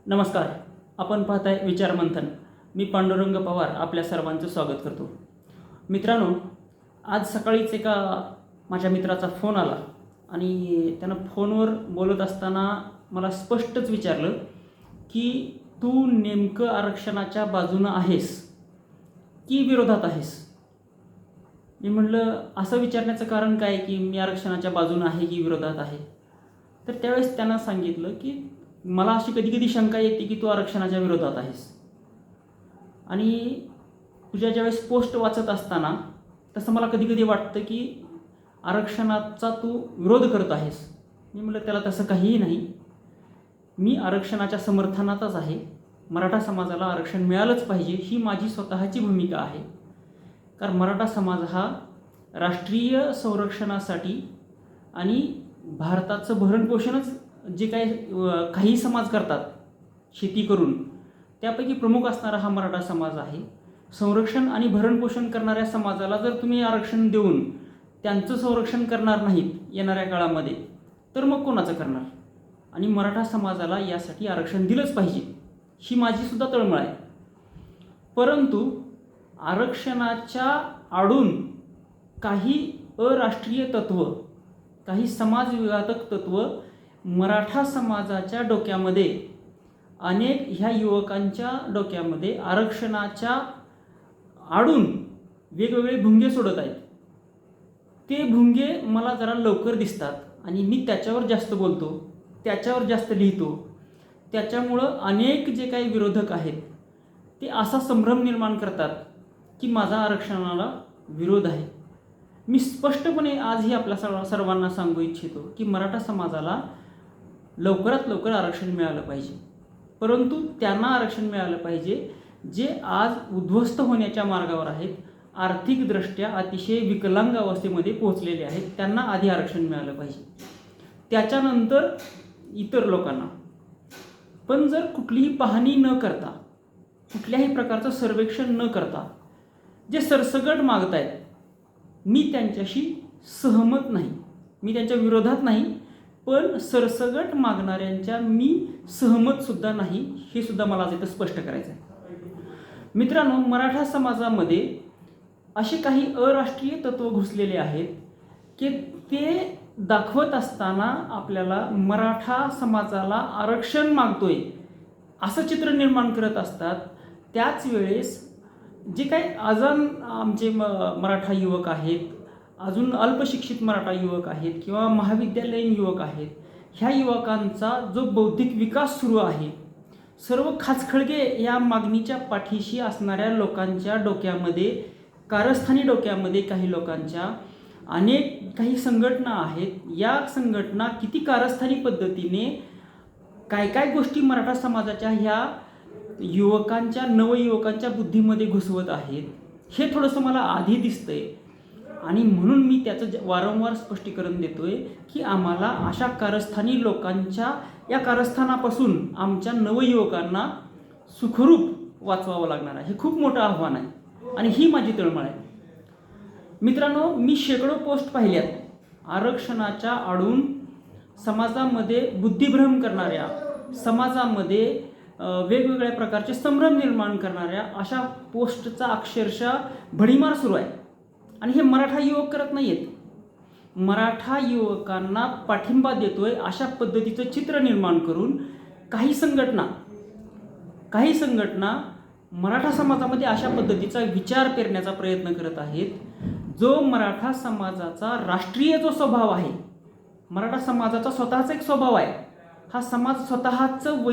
नमस्कार. आपण पाहताय विचार मंथन. मी पांडुरंग पवार आपल्या सर्वांचं स्वागत करतो. मित्रांनो, आज सकाळीच एका माझ्या मित्राचा फोन आला आणि त्यानं फोनवर बोलत असताना मला स्पष्टच विचारलं की तू नेमकं आरक्षणाच्या बाजूनं आहेस की विरोधात आहेस. मी म्हटलं असं विचारण्याचं कारण काय की मी आरक्षणाच्या बाजूनं आहे की विरोधात आहे. तर त्यावेळेस त्यानं सांगितलं की मला अशी कधी कधी शंका येते की तू आरक्षणाच्या विरोधात आहेस आणि तुझ्या ज्यावेळेस पोस्ट वाचत असताना तसं मला कधी कधी वाटतं की आरक्षणाचा तू विरोध करत आहेस. मी म्हटलं त्याला तसं काहीही नाही. मी आरक्षणाच्या समर्थनातच आहे. मराठा समाजाला आरक्षण मिळालंच पाहिजे ही माझी स्वतःची भूमिका आहे. कारण मराठा समाज हा राष्ट्रीय संरक्षणासाठी आणि भारताचं भरणपोषणच जे काही समाज करतात शेती करून त्यापैकी प्रमुख असणारा हा मराठा समाज आहे. संरक्षण आणि भरणपोषण करणाऱ्या समाजाला जर तुम्ही आरक्षण देऊन त्यांचं संरक्षण करणार नाहीत येणाऱ्या काळामध्ये तर मग कोणाचं करणार. आणि मराठा समाजाला यासाठी आरक्षण दिलंच पाहिजे ही माझीसुद्धा तळमळ आहे. परंतु आरक्षणाच्या आडून काही अराष्ट्रीय तत्त्व, काही समाजविघातक तत्त्व मराठा समाजाच्या डोक्यामध्ये, अनेक ह्या युवकांच्या डोक्यामध्ये आरक्षणाच्या आडून वेगवेगळे भुंगे सोडत आहेत. ते भुंगे मला जरा लवकर दिसतात आणि मी त्याच्यावर जास्त बोलतो, त्याच्यावर जास्त लिहितो. त्याच्यामुळं अनेक जे काही विरोधक आहेत ते असा संभ्रम निर्माण करतात की माझा आरक्षणाला विरोध आहे. मी स्पष्टपणे आजही आपल्या सर्वांना सांगू इच्छितो की मराठा समाजाला लवकरात लवकर आरक्षण मिळालं पाहिजे. परंतु त्यांना आरक्षण मिळालं पाहिजे जे आज उद्ध्वस्त होण्याच्या मार्गावर आहेत, आर्थिकदृष्ट्या अतिशय विकलांग अवस्थेमध्ये पोहोचलेले आहेत. त्यांना आधी आरक्षण मिळालं पाहिजे, त्याच्यानंतर इतर लोकांना. पण जर कुठलीही पाहणी न करता, कुठल्याही प्रकारचं सर्वेक्षण न करता जे सरसकट मागतायत, मी त्यांच्याशी सहमत नाही. मी त्यांच्या विरोधात नाही, पण सरसकट मागणाऱ्यांच्या मी सहमतसुद्धा नाही. हे सुद्धा मला आज इथं स्पष्ट करायचं आहे. मित्रांनो, मराठा समाजामध्ये असे काही अराष्ट्रीय तत्त्व घुसलेले आहेत की ते दाखवत असताना आपल्याला मराठा समाजाला आरक्षण मागतोय असं चित्र निर्माण करत असतात. त्याच वेळेस जे काही अजून आमचे मराठा युवक आहेत, अजून अल्पशिक्षित मराठा युवक आहेत किंवा महाविद्यालयीन युवक आहेत, ह्या युवकांचा जो बौद्धिक विकास सुरू आहे, सर्व खाचखळगे या मागणीच्या पाठीशी असणाऱ्या लोकांच्या डोक्यामध्ये, कारस्थानी डोक्यामध्ये काही लोकांच्या अनेक काही संघटना आहेत. या संघटना किती कारस्थानी पद्धतीने काय काय गोष्टी मराठा समाजाच्या ह्या युवकांच्या, नवयुवकांच्या बुद्धीमध्ये घुसवत आहेत हे थोडंसं मला आधी दिसतंय. आणि म्हणून मी त्याचं वारंवार स्पष्टीकरण देतोय की आम्हाला अशा कारस्थानी लोकांच्या या कारस्थानापासून आमच्या नवयुवकांना सुखरूप वाचवावं लागणार आहे. हे खूप मोठं आव्हान आहे आणि ही माझी तळमळ आहे. मित्रांनो, मी शेकडो पोस्ट पाहिल्यात आरक्षणाच्या आडून समाजामध्ये बुद्धिभ्रम करणाऱ्या, समाजामध्ये वेगवेगळ्या प्रकारचे संभ्रम निर्माण करणाऱ्या अशा पोस्टचा अक्षरशः भडीमार सुरू आहे. आणि हे मराठा युवक करत नाही आहेत. मराठा युवकांना पाठिंबा देतोय अशा पद्धतीचं चित्र निर्माण करून काही संघटना मराठा समाजामध्ये अशा पद्धतीचा विचार पेरण्याचा प्रयत्न करत आहेत. जो मराठा समाजाचा राष्ट्रीय जो स्वभाव आहे, मराठा समाजाचा स्वतःचा एक स्वभाव आहे. हा समाज स्वतःचं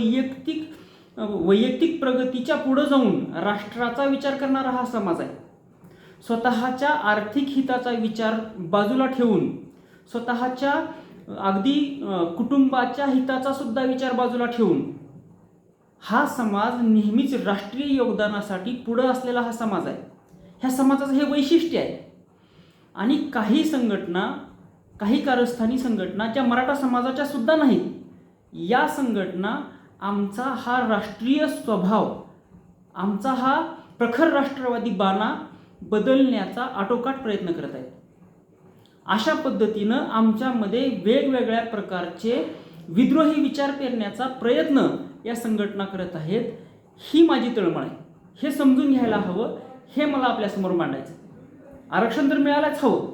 वैयक्तिक प्रगतीच्या पुढं जाऊन राष्ट्राचा विचार करणारा हा समाज आहे. स्वतःच्या आर्थिक हिताचा विचार बाजूला ठेवून, स्वतःच्या अगदी कुटुंबाच्या हिताचा सुद्धा विचार बाजूला ठेवून हा समाज नेहमीच राष्ट्रीय योगदानासाठी पुढं असलेला हा समाज आहे. ह्या समाजाचं हे वैशिष्ट्य आहे. आणि काही संघटना, काही कारस्थानी संघटना ज्या मराठा समाजाच्या सुद्धा नाहीत, या संघटना आमचा हा राष्ट्रीय स्वभाव, आमचा हा प्रखर राष्ट्रवादी बाणा बदलण्याचा आटोकाट प्रयत्न करत आहेत. अशा पद्धतीनं आमच्यामध्ये वेगवेगळ्या प्रकारचे विद्रोही विचार पेरण्याचा प्रयत्न या संघटना करत आहेत, ही माझी तळमळ आहे. हे समजून घ्यायला हवं, हे मला आपल्यासमोर मांडायचं. आरक्षण तर मिळायलाच हवं.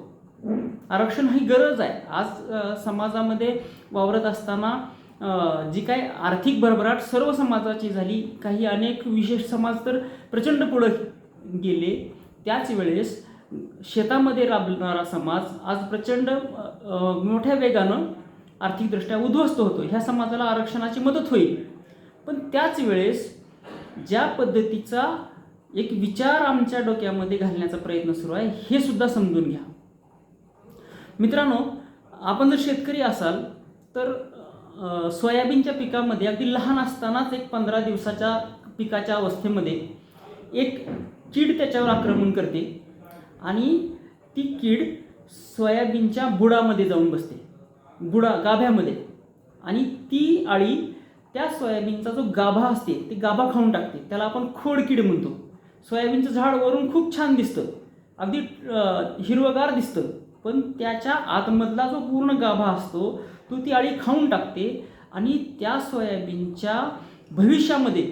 आरक्षण ही गरज आहे. आज समाजामध्ये वावरत असताना जी काय आर्थिक भरभराट सर्व समाजाची झाली, काही अनेक विशेष समाज तर प्रचंड पुढं गेले. त्याच वेळेस शेतामध्ये राबणारा समाज आज प्रचंड मोठ्या वेगानं आर्थिकदृष्ट्या उद्ध्वस्त होतो. ह्या समाजाला आरक्षणाची मदत होईल. पण त्याच वेळेस ज्या पद्धतीचा एक विचार आमच्या डोक्यामध्ये घालण्याचा प्रयत्न सुरू आहे, हे सुद्धा समजून घ्या. मित्रांनो, आपण जर शेतकरी असाल तर सोयाबीनच्या पिकामध्ये अगदी लहान असतानाच एक 15 दिवसाच्या पिकाच्या अवस्थेमध्ये एक कीड त्याच्यावर आक्रमण करते आणि ती कीड सोयाबीनच्या बुडामध्ये जाऊन बसते, गाभ्यामध्ये, आणि ती अळी त्या सोयाबीनचा जो गाभा असते ते गाभा खाऊन टाकते. त्याला आपण खोडकीड म्हणतो. सोयाबीनचं झाड वरून खूप छान दिसतं, अगदी हिरवगार दिसतं, पण त्याच्या आतमधला जो पूर्ण गाभा असतो तो ती अळी खाऊन टाकते आणि त्या सोयाबीनच्या भविष्यामध्ये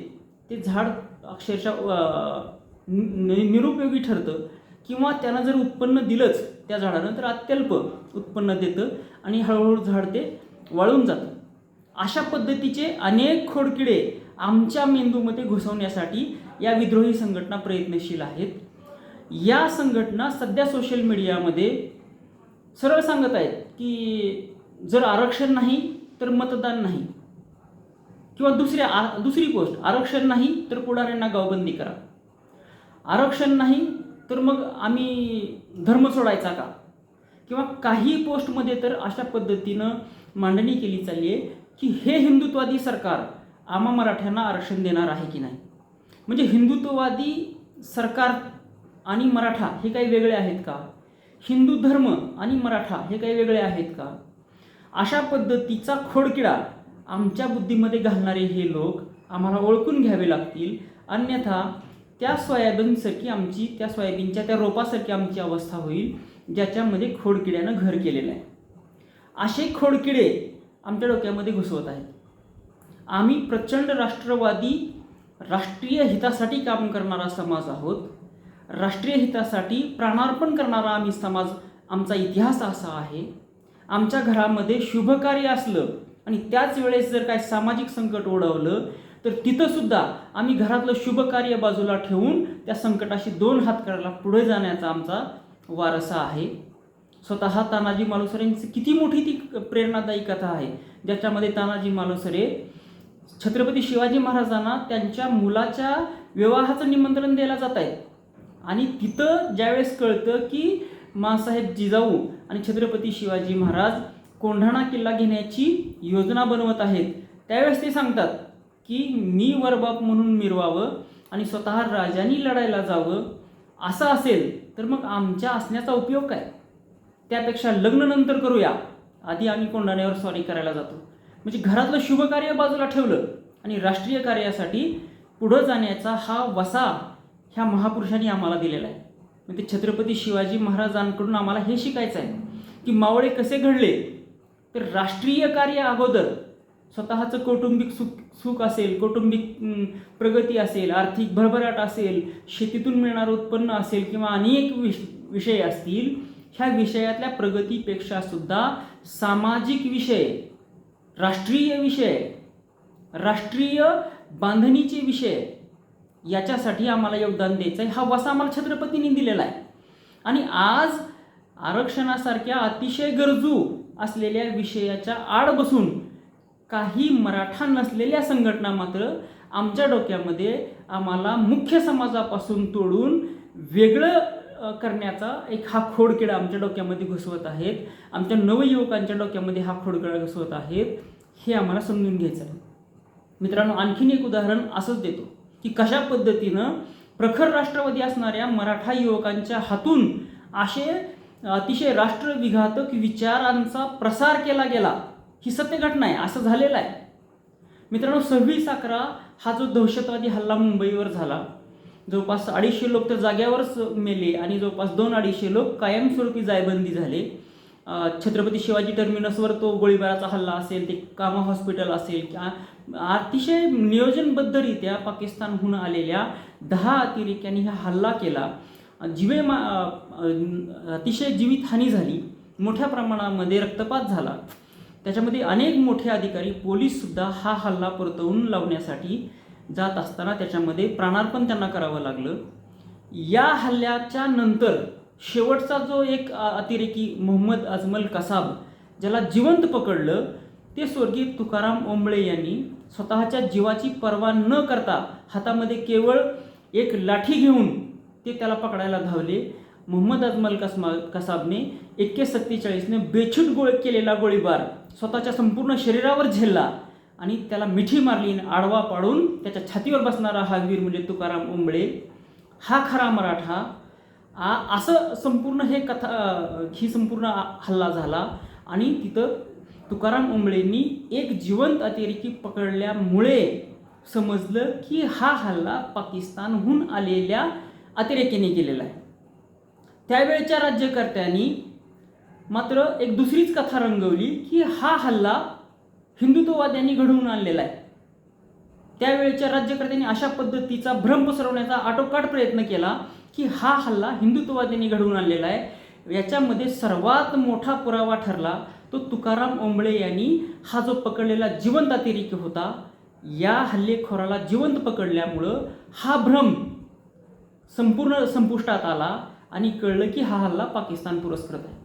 ते झाड अक्षरशः निरुपयोगी ठरतं, किंवा त्यानं जर उत्पन्न दिलंच त्या झाडानं तर अत्यल्प उत्पन्न देतं आणि हळूहळू झाड ते वाळून जातं. अशा पद्धतीचे अनेक खोडकिडे आमच्या मेंदूमध्ये घुसवण्यासाठी या विद्रोही संघटना प्रयत्नशील आहेत. या संघटना सध्या सोशल मीडियामध्ये सरळ सांगत आहेत की जर आरक्षण नाही तर मतदान नाही, किंवा दुसरी पोस्ट, आरक्षण नाही तर पुढाऱ्यांना गावबंदी करा, आरक्षण नाही तर मग आम्ही धर्म सोडायचा का, किंवा काही पोस्टमध्ये तर अशा पद्धतीनं मांडणी केली चालली आहे की हे हिंदुत्ववादी सरकार आम्हा मराठ्यांना आरक्षण देणार आहे की नाही. म्हणजे हिंदुत्ववादी सरकार आणि मराठा हे काही वेगळे आहेत का? हिंदू धर्म आणि मराठा हे काही वेगळे आहेत का? अशा पद्धतीचा खोडकिडा आमच्या बुद्धीमध्ये घालणारे हे लोक आम्हाला ओळखून घ्यावे लागतील, अन्यथा त्या सोयाबीनच्या त्या रोपासारखी आमची अवस्था होईल ज्याच्यामध्ये खोडकिड्यानं घर केलेलं आहे. असे खोडकिडे आमच्या डोक्यामध्ये घुसवत आहेत. आम्ही प्रचंड राष्ट्रवादी, राष्ट्रीय हितासाठी काम करणारा समाज आहोत. राष्ट्रीय हितासाठी प्राणार्पण करणारा आम्ही समाज, आमचा इतिहास असा आहे. आमच्या घरामध्ये शुभकार्य असलं आणि त्याच वेळेस जर काय सामाजिक संकट ओढवलं तर तिथंसुद्धा आम्ही घरातलं शुभकार्य बाजूला ठेवून त्या संकटाशी 2 हात करायला पुढे जाण्याचा आमचा वारसा आहे. स्वतः तानाजी मालुसरेंची किती मोठी ती प्रेरणादायी कथा आहे, ज्याच्यामध्ये तानाजी मालुसरे छत्रपती शिवाजी महाराजांना त्यांच्या मुलाच्या विवाहाचं निमंत्रण द्यायला जात आहेत आणि तिथं ज्यावेळेस कळतं की माँसाहेब जिजाऊ आणि छत्रपती शिवाजी महाराज कोंढाणा किल्ला घेण्याची योजना बनवत आहेत, त्यावेळेस ते सांगतात की मी वरबाप म्हणून मिरवावं आणि स्वतः राजांनी लढायला जावं. असं असेल तर मग आमच्या असण्याचा उपयोग काय? त्यापेक्षा लग्न नंतर करूया, आधी आम्ही कोंढाण्यावर स्वारी करायला जातो. म्हणजे घरातलं शुभकार्य बाजूला ठेवलं आणि राष्ट्रीय कार्यासाठी पुढं जाण्याचा हा वसा ह्या महापुरुषांनी आम्हाला दिलेला आहे. म्हणजे छत्रपती शिवाजी महाराजांकडून आम्हाला हे शिकायचं आहे की मावळे कसे घडले, तर राष्ट्रीय कार्य अगोदर स्वतःचं कौटुंबिक सुख असेल, कौटुंबिक प्रगती असेल, आर्थिक भरभराट असेल, शेतीतून मिळणारं उत्पन्न असेल, किंवा अनेक विषय असतील, ह्या विषयातल्या प्रगतीपेक्षा सुद्धा सामाजिक विषय, राष्ट्रीय विषय, राष्ट्रीय बांधणीचे विषय, याच्यासाठी आम्हाला योगदान द्यायचं आहे. हा वसा आम्हाला छत्रपतींनी दिलेला आहे. आणि आज आरक्षणासारख्या अतिशय गरजू असलेल्या विषयाच्या आड बसून काही मराठा नसलेल्या संघटना मात्र आमच्या डोक्यामध्ये आम्हाला मुख्य समाजापासून तोडून वेगळं करण्याचा एक हा खोडकिडा आमच्या डोक्यामध्ये घुसवत आहेत. आमच्या नवयुवकांच्या डोक्यामध्ये हा खोडकिडा घुसवत आहेत. हे आम्हाला समजून घ्यायचं आहे. मित्रांनो, आणखीन एक उदाहरण असंच देतो की कशा पद्धतीनं प्रखर राष्ट्रवादी असणाऱ्या मराठा युवकांच्या हातून असे अतिशय राष्ट्रविघातक विचारांचा प्रसार केला गेला. ही सत्य घटना आहे, असं झालेलं आहे. मित्रांनो, 26/11 हा जो दहशतवादी हल्ला मुंबईवर झाला, जवळपास 250 लोक तर जाग्यावरच मेले आणि जवळपास 200-250 लोक कायमस्वरूपी जायबंदी झाले. छत्रपती शिवाजी टर्मिनसवर तो गोळीबाराचा हल्ला असेल, ते कामा हॉस्पिटल असेल, अतिशय नियोजनबद्धरित्या पाकिस्तानहून आलेल्या 10 अतिरेक्यांनी हा हल्ला केला. अतिशय जीवितहानी झाली, मोठ्या प्रमाणामध्ये रक्तपात झाला. त्याच्यामध्ये अनेक मोठे अधिकारी, पोलीससुद्धा हा हल्ला परतवून लावण्यासाठी जात असताना त्याच्यामध्ये प्राणार्पण त्यांना करावं लागलं. या हल्ल्याच्या नंतर शेवटचा जो एक अतिरेकी मोहम्मद अजमल कसाब, ज्याला जिवंत पकडलं, ते स्वर्गीय तुकाराम ओंबळे यांनी स्वतःच्या जीवाची पर्वा न करता हातामध्ये केवळ एक लाठी घेऊन ते त्याला पकडायला धावले. मोहम्मद अजमल कसाबने AK-47ने बेछूट केलेला गोळीबार स्वतःच्या संपूर्ण शरीरावर झेलला आणि त्याला मिठी मारली. आडवा पाडून त्याच्या छातीवर बसणारा हा वीर म्हणजे तुकाराम ओंबळे, हा खरा मराठा. असं संपूर्ण ही संपूर्ण हल्ला झाला. आणि तिथं तुकाराम ओंबळेंनी एक जिवंत अतिरेकी पकडल्यामुळे समजलं की हा हल्ला पाकिस्तानहून आलेल्या अतिरेक्याने केलेला आहे. त्यावेळच्या राज्यकर्त्यांनी मात्र एक दुसरीच कथा रंगवली की हा हल्ला हिंदुत्ववाद्यांनी घडवून आणलेला आहे. त्यावेळच्या राज्यकर्त्यांनी अशा पद्धतीचा भ्रम पसरवण्याचा आटोकाट प्रयत्न केला की हा हल्ला हिंदुत्ववाद्यांनी घडवून आणलेला आहे. याच्यामध्ये सर्वात मोठा पुरावा ठरला तो तुकाराम ओंबळे यांनी हा जो पकडलेला जिवंत अतिरेकी होता, या हल्लेखोराला जिवंत पकडल्यामुळं हा भ्रम संपूर्ण संपुष्टात आला आणि कळलं की हा हल्ला पाकिस्तान पुरस्कृत आहे.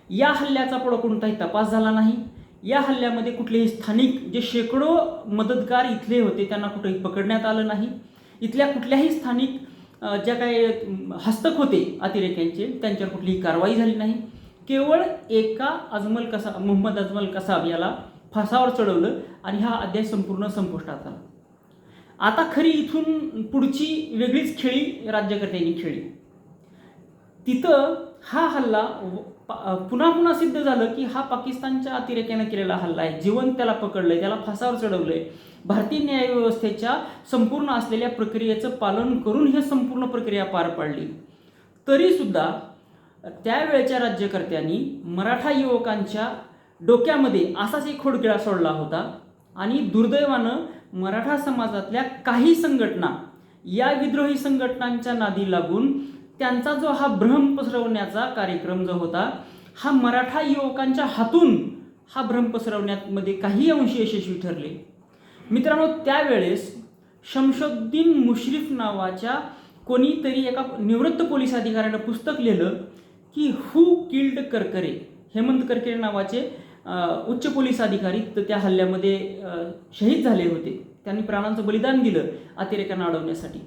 या हल्ल्याचा पुढं कोणताही तपास झाला नाही. या हल्ल्यामध्ये कुठलेही स्थानिक जे शेकडो मदतगार इथले होते त्यांना कुठेही पकडण्यात आलं नाही. इथल्या कुठल्याही स्थानिक ज्या काही हस्तक होते अतिरेक्यांचे त्यांच्यावर कुठलीही कारवाई झाली नाही. केवळ एका मोहम्मद अजमल कसाब याला फासावर चढवलं आणि हा अध्याय संपूर्ण संपुष्टात आला. आता खरी इथून पुढची वेगळीच खेळी राज्यकर्त्यांनी खेळली. तिथं हा हल्ला पुन्हा सिद्ध झालं की हा पाकिस्तानच्या अतिरेक्यानं केलेला हल्ला आहे. जिवंत त्याला पकडलंय, त्याला फासावर चढवलंय. भारतीय न्यायव्यवस्थेच्या संपूर्ण असलेल्या प्रक्रियेचं पालन करून ही संपूर्ण प्रक्रिया पार पाडली. तरीसुद्धा त्यावेळच्या राज्यकर्त्यांनी मराठा युवकांच्या डोक्यामध्ये असाच एक खोडकिळा सोडला होता आणि दुर्दैवानं मराठा समाजातल्या काही संघटना या विद्रोही संघटनांच्या नादी लागून त्यांचा जो हा भ्रम पसरवण्याचा कार्यक्रम जो होता, हा मराठा युवकांच्या हातून हा भ्रम पसरवण्यामध्ये काही अंशी यशस्वी ठरले. मित्रांनो, त्यावेळेस शमशुद्दीन मुश्रीफ नावाच्या कोणीतरी एका निवृत्त पोलीस अधिकाऱ्यानं पुस्तक लिहिलं की हू किल्ड करकरे. हेमंत करकरे नावाचे उच्च पोलीस अधिकारी तर त्या हल्ल्यामध्ये शहीद झाले होते. त्यांनी प्राणांचं बलिदान दिलं अतिरेक्यांना अडवण्यासाठी.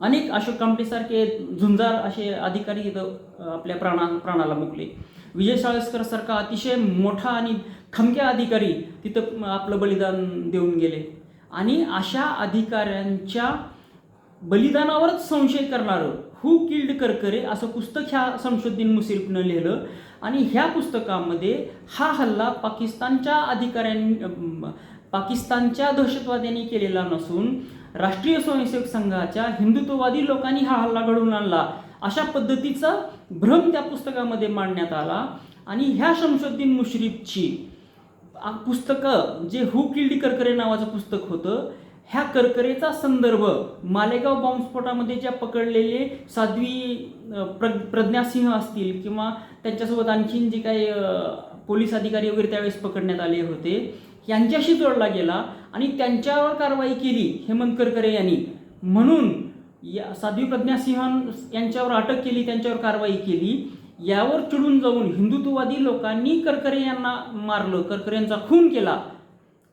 अनेक अशोक कांबळेसारखे झुंजार असे अधिकारी इथं आपल्या प्राणाला मुकले. विजय साळसकर सारखा अतिशय मोठा आणि खमक्या अधिकारी तिथं आपलं बलिदान देऊन गेले. आणि अशा अधिकाऱ्यांच्या बलिदानावरच संशय करणारं हू किल्ड करकरे असं पुस्तक ह्या शमशुद्दीन मुश्रीफनं लिहिलं. आणि ह्या पुस्तकामध्ये हा हल्ला पाकिस्तानच्या दहशतवाद्यांनी केलेला नसून राष्ट्रीय स्वयंसेवक संघाच्या हिंदुत्ववादी लोकांनी हा हल्ला घडवून आणला अशा पद्धतीचा भ्रम त्या पुस्तकामध्ये मांडण्यात आला. आणि ह्या शमशुद्दीन मुश्रीफची पुस्तकं जे हू किल्ड करकरे नावाचं पुस्तक होतं, ह्या करकरेचा संदर्भ मालेगाव बॉम्बस्फोटामध्ये ज्या पकडलेले साध्वी प्रज्ञा सिंह असतील किंवा त्यांच्यासोबत आणखीन जे काही पोलीस अधिकारी वगैरे त्यावेळेस पकडण्यात आले होते यांच्याशी जोडला गेला आणि त्यांच्यावर कारवाई केली हेमंत करकरे यांनी. म्हणून या साध्वी प्रज्ञा सिंह यांच्यावर अटक केली, त्यांच्यावर कारवाई केली. यावर चिडून जाऊन हिंदुत्ववादी लोकांनी करकरे यांना मारलं, करकरे यांचा खून केला.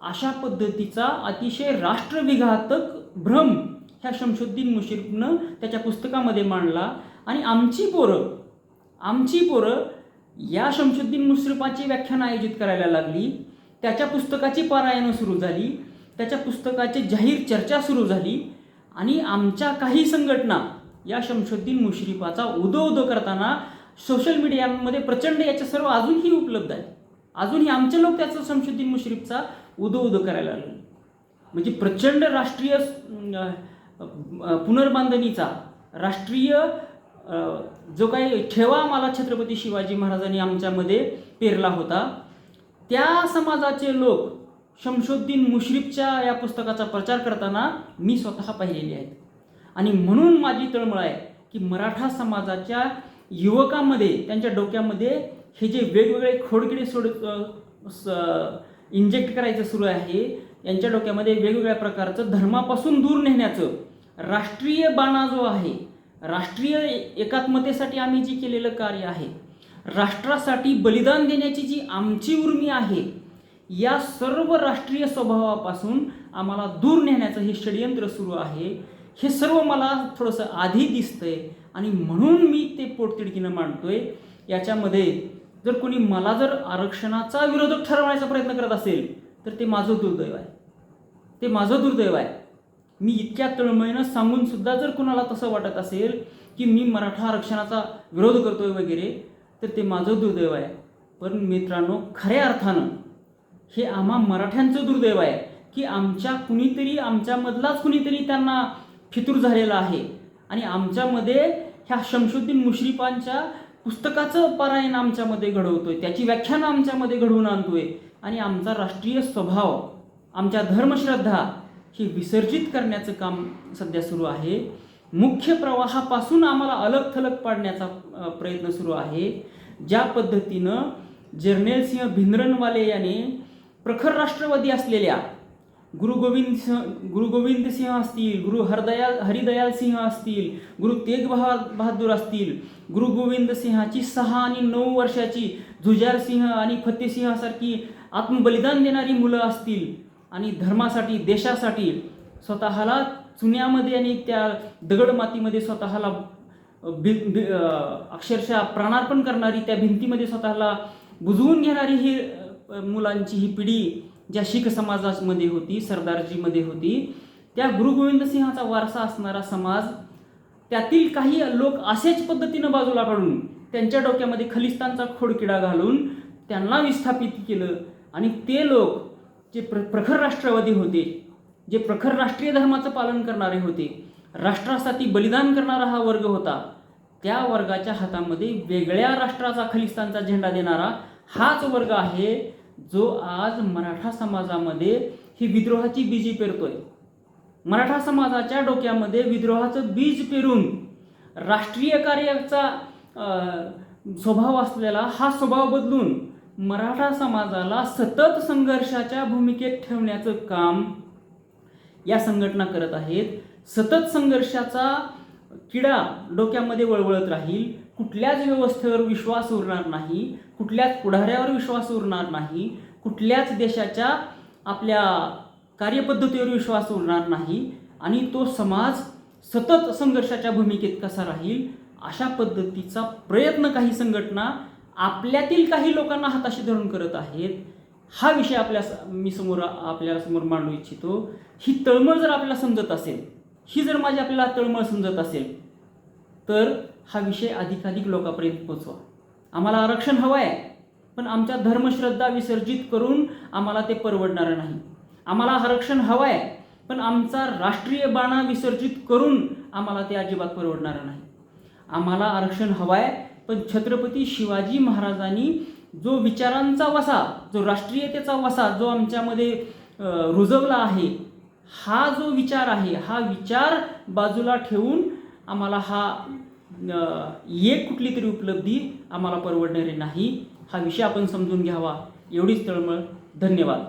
अशा पद्धतीचा अतिशय राष्ट्रविघातक भ्रम ह्या शमशुद्दीन मुश्रीफनं त्याच्या पुस्तकामध्ये मांडला. आणि आमची पोरं या शमशुद्दीन मुश्रीफाची व्याख्यानं आयोजित करायला लागली. त्याच्या पुस्तकाची पारायणं सुरू झाली, त्याच्या पुस्तकाची जाहीर चर्चा सुरू झाली. आणि आमच्या काही संघटना या शमशुद्दीन मुश्रीफाचा उदो करताना सोशल मीडियामध्ये प्रचंड याच्या सर्व अजूनही उपलब्ध आहेत. अजूनही आमचे लोक त्याचा शमशुद्दीन मुश्रीफचा उदो करायला लागले. म्हणजे प्रचंड राष्ट्रीय पुनर्बांधणीचा, राष्ट्रीय जो काही ठेवा आम्हाला छत्रपती शिवाजी महाराजांनी आमच्यामध्ये पेरला होता, त्या समाजाचे लोक शमशुद्दीन मुश्रीफच्या या पुस्तकाचा प्रचार करताना मी स्वतः पाहिलेले आहेत. आणि म्हणून माझी तळमळ आहे की मराठा समाजाच्या युवकांमध्ये, त्यांच्या डोक्यामध्ये हे जे वेगवेगळे खोडकिडे इंजेक्ट करायचं सुरू आहे, यांच्या डोक्यामध्ये वेगवेगळ्या प्रकारचं धर्मापासून दूर नेण्याचं राष्ट्रीय बाणा जो आहे, राष्ट्रीय एकात्मतेसाठी आम्ही जी केलेलं कार्य आहे, राष्ट्रासाठी बलिदान देण्याची जी आमची उर्मी आहे, या सर्व राष्ट्रीय स्वभावापासून आम्हाला दूर नेण्याचं हे षडयंत्र सुरू आहे. हे सर्व मला थोडंसं आधी दिसतंय आणि म्हणून मी ते पोटतिडकीनं मांडतोय. याच्यामध्ये जर कोणी मला जर आरक्षणाचा विरोधक ठरवण्याचा प्रयत्न करत असेल तर ते माझं दुर्दैव आहे, ते माझं दुर्दैव आहे. मी इतक्या तळमळीनं सांगून सुद्धा जर कोणाला तसं वाटत असेल की मी मराठा आरक्षणाचा विरोध करतोय वगैरे, तर ते माझं दुर्दैव आहे. पण मित्रांनो, खऱ्या अर्थानं हे आम्हा मराठ्यांचं दुर्दैव आहे की आमच्यामधलाच कुणीतरी त्यांना फितूर झालेला आहे आणि आमच्यामध्ये ह्या शमशुद्दीन मुश्रीफांच्या पुस्तकाचं पारायण आमच्यामध्ये घडवतोय, त्याची व्याख्यानं आमच्यामध्ये घडवून आणतोय आणि आमचा राष्ट्रीय स्वभाव, आमच्या धर्मश्रद्धा ही विसर्जित करण्याचं काम सध्या सुरू आहे. मुख्य प्रवाहापासून आम्हाला अलग थलग पाडण्याचा प्रयत्न सुरू आहे. ज्या पद्धतीनं जर्नेल सिंह भिंद्रनवाले याने प्रखर राष्ट्रवादी असलेल्या गुरु गोविंद सिंह असतील, गुरु हरिदयाल सिंह असतील, गुरु तेग बहादूर असतील, गुरु गोविंद सिंहाची 6 आणि 9 वर्षाची झुजार सिंह आणि फतेसिंहासारखी आत्मबलिदान देणारी मुलं असतील आणि धर्मासाठी, देशासाठी स्वतःला चुन्यामध्ये आणि त्या दगडमातीमध्ये स्वतःला अक्षरशः प्राणार्पण करणारी, त्या भिंतीमध्ये स्वतःला बुजवून घेणारी ही मुलांची ही पिढी ज्या शीख समाजामध्ये होती, सरदारजीमध्ये होती, त्या गुरु गोविंद सिंहाचा वारसा असणारा समाज, त्यातील काही लोक असेच पद्धतीनं बाजूला काढून त्यांच्या डोक्यामध्ये खलिस्तानचा खोडकिडा घालून त्यांना विस्थापित केलं आणि ते लोक जे प्रखर राष्ट्रवादी होते, जे प्रखर राष्ट्रीय धर्माचं पालन करणारे होते, राष्ट्रासाठी बलिदान करणारा हा वर्ग होता, त्या वर्गाच्या हातामध्ये वेगळ्या राष्ट्राचा खलिस्तानचा झेंडा देणारा हाच वर्ग आहे जो आज मराठा समाजामध्ये ही विद्रोहाची बीजी पेरतोय. मराठा समाजाच्या डोक्यामध्ये विद्रोहाचं बीज पेरून राष्ट्रीय कार्याचा स्वभाव असलेला हा स्वभाव बदलून मराठा समाजाला सतत संघर्षाच्या भूमिकेत ठेवण्याचं काम या संघटना करत आहेत. सतत संघर्षाचा किडा डोक्यामध्ये वळवळत राहील. कुठल्याच व्यवस्थेवर विश्वास उरणार नाही, कुठल्याच पुढाऱ्यावर विश्वास उरणार नाही, कुठल्याच देशाच्या आपल्या कार्यपद्धतीवर विश्वास उरणार नाही आणि तो समाज सतत संघर्षाच्या भूमिकेत कसा राहील अशा पद्धतीचा प्रयत्न काही संघटना आपल्यातील काही लोकांना हाताशी धरून करत आहेत. हा विषय आपल्या समोर मांडू इच्छितो. ही तळमळ जर आपल्याला समजत असेल, ही जर माझी आपल्याला तळमळ समजत असेल तर हा विषय अधिकाधिक लोकांपर्यंत पोचवा. आम्हाला आरक्षण हवं आहे, पण आमच्या धर्मश्रद्धा विसर्जित करून आम्हाला ते परवडणारं नाही. आम्हाला आरक्षण हवं आहे, पण आमचा राष्ट्रीय बाणा विसर्जित करून आम्हाला ते अजिबात परवडणारं नाही. आम्हाला आरक्षण हवं आहे, पण छत्रपती शिवाजी महाराजांनी जो विचारांचा वसा, जो राष्ट्रीयतेचा वसा जो आमच्यामध्ये रुजवला आहे, हा जो विचार आहे, हा विचार बाजूला ठेवून आम्हाला एक कुठली तरी उपलब्धी आम्हाला परवडणारी नाही. हा विषय आपण समजून घ्यावा, एवढीच तळमळ. धन्यवाद.